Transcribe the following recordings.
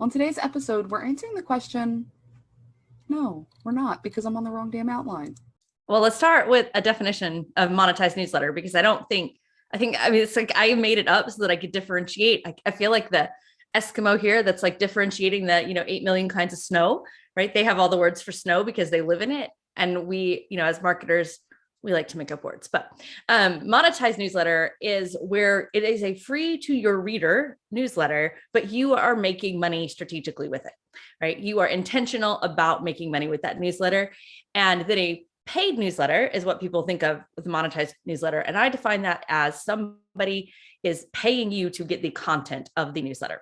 On today's episode, we're answering the question, no, we're not, because I'm on the wrong damn outline. Well, let's start with a definition of monetized newsletter, because I mean, it's like I made it up so that I could differentiate. I feel like the Eskimo here that's like differentiating the, 8 million kinds of snow, right? They have all the words for snow because they live in it. And we, as marketers, we like to make up words. But monetized newsletter is where it is a free to your reader newsletter, but you are making money strategically with it, right? You are intentional about making money with that newsletter. And then a paid newsletter is what people think of with the monetized newsletter. And I define that as somebody is paying you to get the content of the newsletter.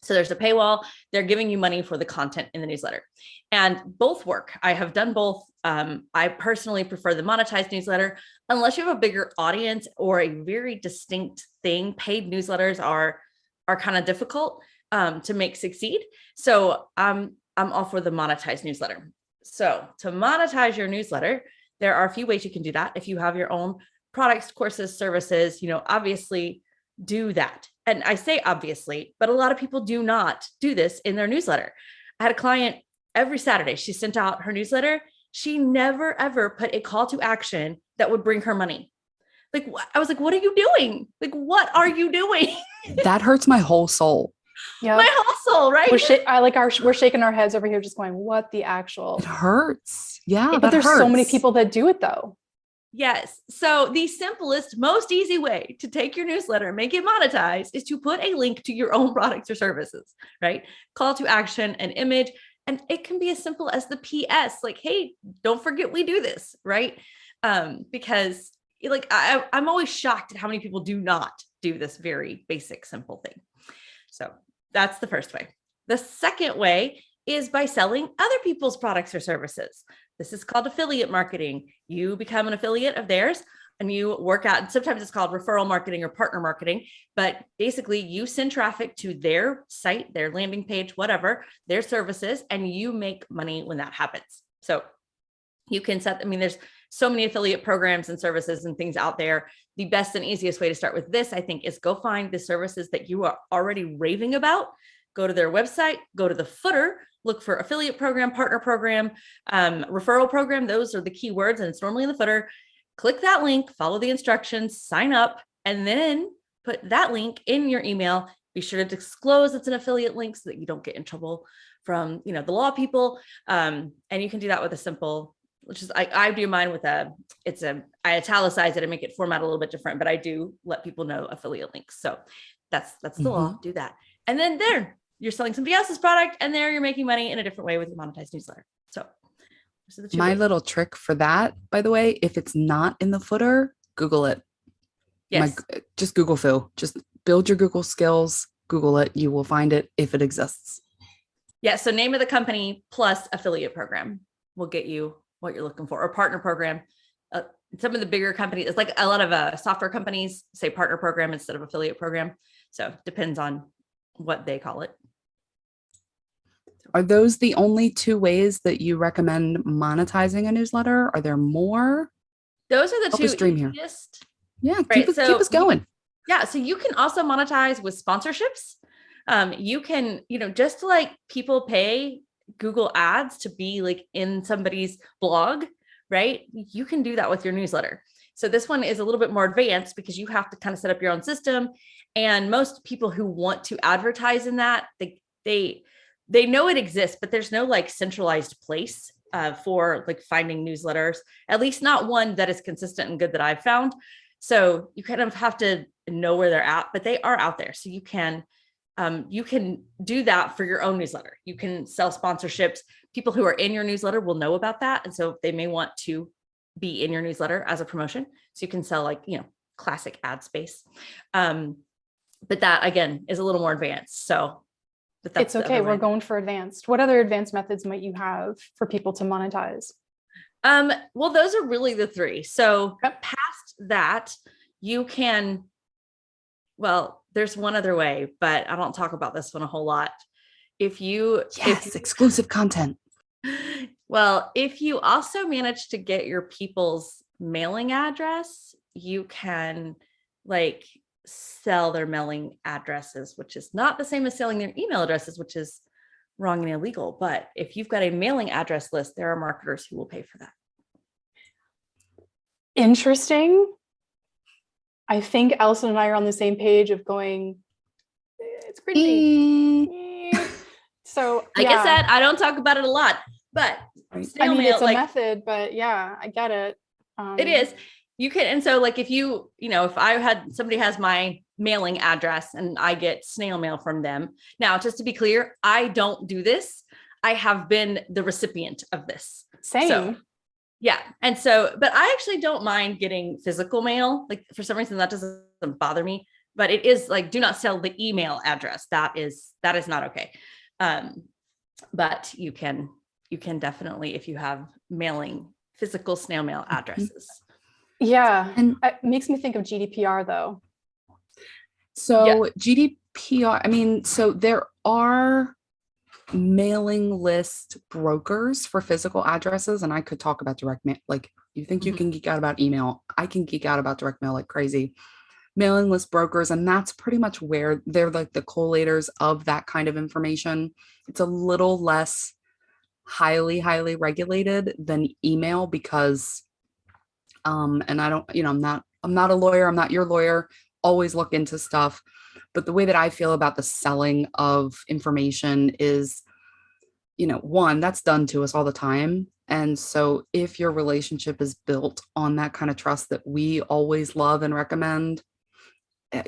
So there's a paywall. They're giving you money for the content in the newsletter. And both work. I have done both. I personally prefer the monetized newsletter. Unless you have a bigger audience or a very distinct thing, paid newsletters are kind of difficult to make succeed. So I'm all for the monetized newsletter. So to monetize your newsletter, there are a few ways you can do that. If you have your own products, courses, services, obviously do that. And I say obviously, but a lot of people do not do this in their newsletter. I had a client every Saturday. She sent out her newsletter. She never, ever put a call to action that would bring her money. Like, I was like, what are you doing? Like, what are you doing? That hurts my whole soul. Yeah, my whole soul, right? We're shaking our heads over here, just going, "What the actual?" It hurts. Yeah, but there's so many people that do it though. Yes. So the simplest, most easy way to take your newsletter and make it monetize is to put a link to your own products or services, right? Call to action, an image, and it can be as simple as the PS, like, hey, don't forget we do this, right? Because like I'm always shocked at how many people do not do this very basic, simple thing. So that's the first way. The second way is by selling other people's products or services. This is called affiliate marketing. You become an affiliate of theirs and you work out, and sometimes it's called referral marketing or partner marketing, but basically you send traffic to their site, their landing page, whatever, their services, and you make money when that happens. So you can there's so many affiliate programs and services and things out there. The best and easiest way to start with this, I think, is go find the services that you are already raving about. Go to their website, go to the footer, look for affiliate program, partner program, referral program. Those are the keywords, and it's normally in the footer. Click that link, follow the instructions, sign up, and then put that link in your email. Be sure to disclose it's an affiliate link so that you don't get in trouble from the law people. And you can do that with a simple, which is I do mine with I italicize it and make it format a little bit different, but I do let people know affiliate links. So that's the law. Do that, and then you're selling somebody else's product, and there you're making money in a different way with your monetized newsletter. So my little trick for that, by the way, if it's not in the footer, Google it. Yes. Just Google Phil. Just build your Google skills. Google it. You will find it if it exists. Yeah. So name of the company plus affiliate program will get you what you're looking for, or partner program. Some of the bigger companies, it's like a lot of software companies say partner program instead of affiliate program. So depends on what they call it. Are those the only two ways that you recommend monetizing a newsletter? Are there more? Those are the two easiest. Yeah, right. Keep us going. Yeah, so you can also monetize with sponsorships. You can, just like people pay Google ads to be like in somebody's blog, right? You can do that with your newsletter. So this one is a little bit more advanced because you have to kind of set up your own system. And most people who want to advertise in that, they know it exists, but there's no like centralized place for like finding newsletters, at least not one that is consistent and good that I've found. So you kind of have to know where they're at, but they are out there. So you can do that for your own newsletter. You can sell sponsorships. People who are in your newsletter will know about that. And so they may want to be in your newsletter as a promotion. So you can sell like, classic ad space. But that again is a little more advanced. So but it's okay. We're going for advanced. What other advanced methods might you have for people to monetize? Well, those are really the three. So past that, you can, there's one other way, but I don't talk about this one a whole lot. Exclusive content. Well, if you also manage to get your people's mailing address, you can sell their mailing addresses, which is not the same as selling their email addresses, which is wrong and illegal. But if you've got a mailing address list, there are marketers who will pay for that. Interesting. I think Allison and I are on the same page of going, it's crazy. So like I said, I don't talk about it a lot, but snail mail, it's a method, but yeah, I get it. It is. You can, and so like if if I had somebody has my mailing address and I get snail mail from them. Now, just to be clear, I don't do this. I have been the recipient of this. Same. So, yeah. And so, but I actually don't mind getting physical mail. Like for some reason that doesn't bother me, but it is like, do not sell the email address. That is not okay. But you can definitely, if you have mailing physical snail mail addresses. Yeah. And it makes me think of GDPR though. So GDPR, I mean, so there are mailing list brokers for physical addresses, and I could talk about direct mail. Like you think you can geek out about email, I can geek out about direct mail like crazy. Mailing list brokers, and that's pretty much where they're like the collators of that kind of information. It's a little less highly regulated than email because and I don't, I'm not a lawyer, I'm not your lawyer, always look into stuff. But the way that I feel about the selling of information is, one, that's done to us all the time. And so if your relationship is built on that kind of trust that we always love and recommend,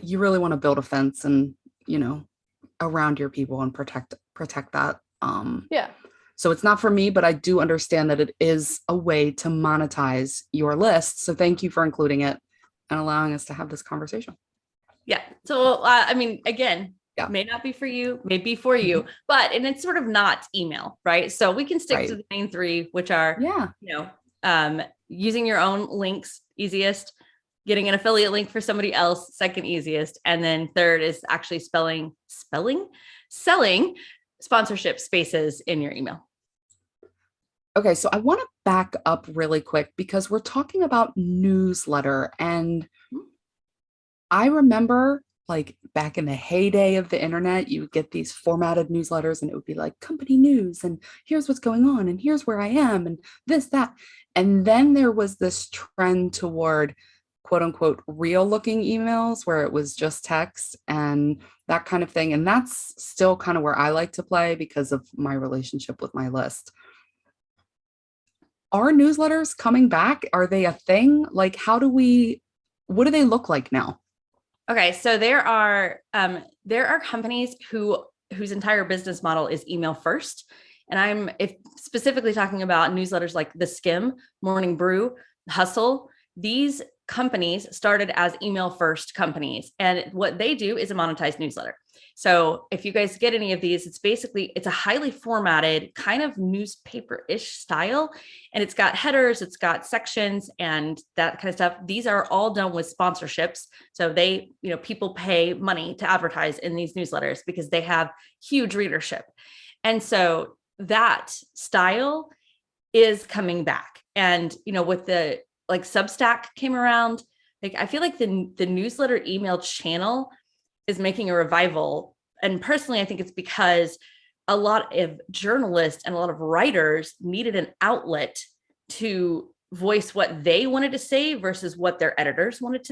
you really want to build a fence and, around your people and protect that. Yeah. So it's not for me, but I do understand that it is a way to monetize your list. So thank you for including it and allowing us to have this conversation. Yeah. So, I mean, again, may not be for you, may be for you, and it's sort of not email, right? So we can stick to the main three, which are, using your own links, easiest, getting an affiliate link for somebody else, second easiest. And then third is actually selling sponsorship spaces in your email. Okay, so I want to back up really quick because we're talking about newsletter. And I remember like back in the heyday of the internet, you would get these formatted newsletters and it would be like company news and here's what's going on and here's where I am and this, that. And then there was this trend toward quote unquote real looking emails where it was just text and that kind of thing. And that's still kind of where I like to play because of my relationship with my list. Are newsletters coming back? Are they a thing? Like, what do they look like now? Okay. So there are companies whose entire business model is email first. And I'm specifically talking about newsletters like The Skim, Morning Brew, Hustle. These companies started as email first companies. And what they do is a monetized newsletter. So if you guys get any of these, it's a highly formatted kind of newspaper-ish style. And it's got headers, it's got sections and that kind of stuff. These are all done with sponsorships. So people pay money to advertise in these newsletters because they have huge readership. And so that style is coming back. And, with the Substack came around, I feel like the newsletter email channel is making a revival. And personally, I think it's because a lot of journalists and a lot of writers needed an outlet to voice what they wanted to say versus what their editors wanted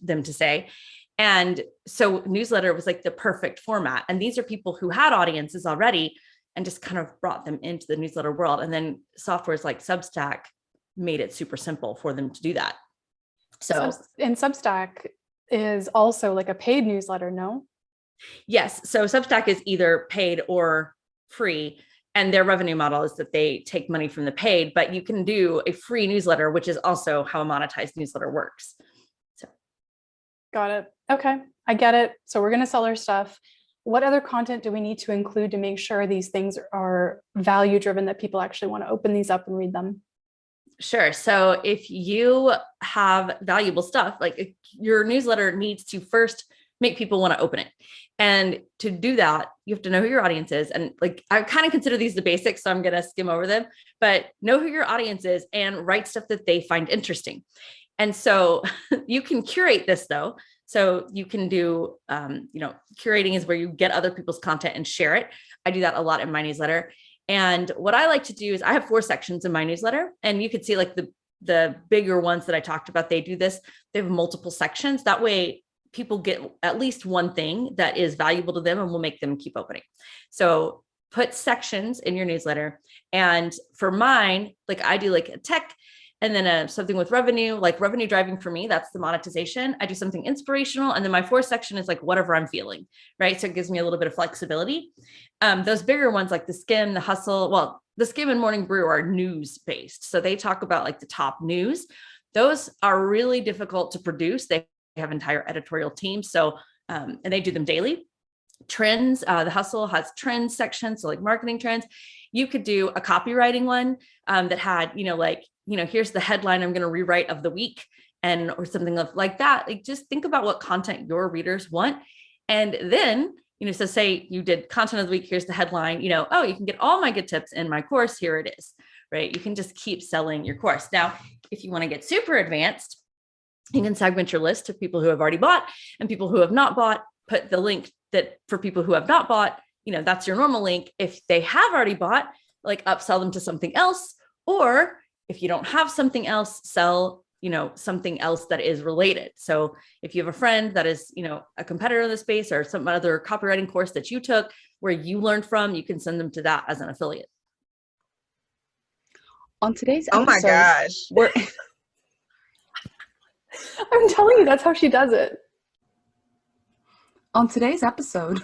them to say. And so newsletter was like the perfect format. And these are people who had audiences already and just kind of brought them into the newsletter world. And then softwares like Substack made it super simple for them to do that. So Substack is also like a paid newsletter, no? Yes. So Substack is either paid or free. And their revenue model is that they take money from the paid, but you can do a free newsletter, which is also how a monetized newsletter works. So. Got it. Okay. I get it. So we're going to sell our stuff. What other content do we need to include to make sure these things are value driven, that people actually want to open these up and read them? Sure. So if you have valuable stuff, like your newsletter needs to first make people want to open it. And to do that, you have to know who your audience is. And I kind of consider these the basics, so I'm going to skim over them, but know who your audience is and write stuff that they find interesting. And so you can curate this though. So you can do, curating is where you get other people's content and share it. I do that a lot in my newsletter. And what I like to do is I have 4 sections in my newsletter, and you could see like the bigger ones that I talked about, they do this. They have multiple sections. That way people get at least one thing that is valuable to them and will make them keep opening. So put sections in your newsletter. And for mine, like I do like a tech, and then something with revenue, like revenue driving for me, that's the monetization. I do something inspirational. And then my 4th section is like whatever I'm feeling, right? So it gives me a little bit of flexibility. Those bigger ones like the Skim, the Hustle, well, the Skim and Morning Brew are news based. So they talk about like the top news. Those are really difficult to produce. They have entire editorial teams. So, and they do them daily. Trends, the Hustle has trends section. So like marketing trends. You could do a copywriting one that had, here's the headline I'm going to rewrite of the week, and or something like that. Like just think about what content your readers want. And then, so say you did content of the week, here's the headline, you can get all my good tips in my course. Here it is, right? You can just keep selling your course. Now, if you want to get super advanced, you can segment your list to people who have already bought and people who have not bought. Put the link that for people who have not bought, that's your normal link. If they have already bought, like upsell them to something else. Or if you don't have something else, sell, something else that is related. So if you have a friend that is, a competitor in the space or some other copywriting course that you took where you learned from, you can send them to that as an affiliate. On today's episode, oh my gosh. I'm telling you, that's how she does it. On today's episode,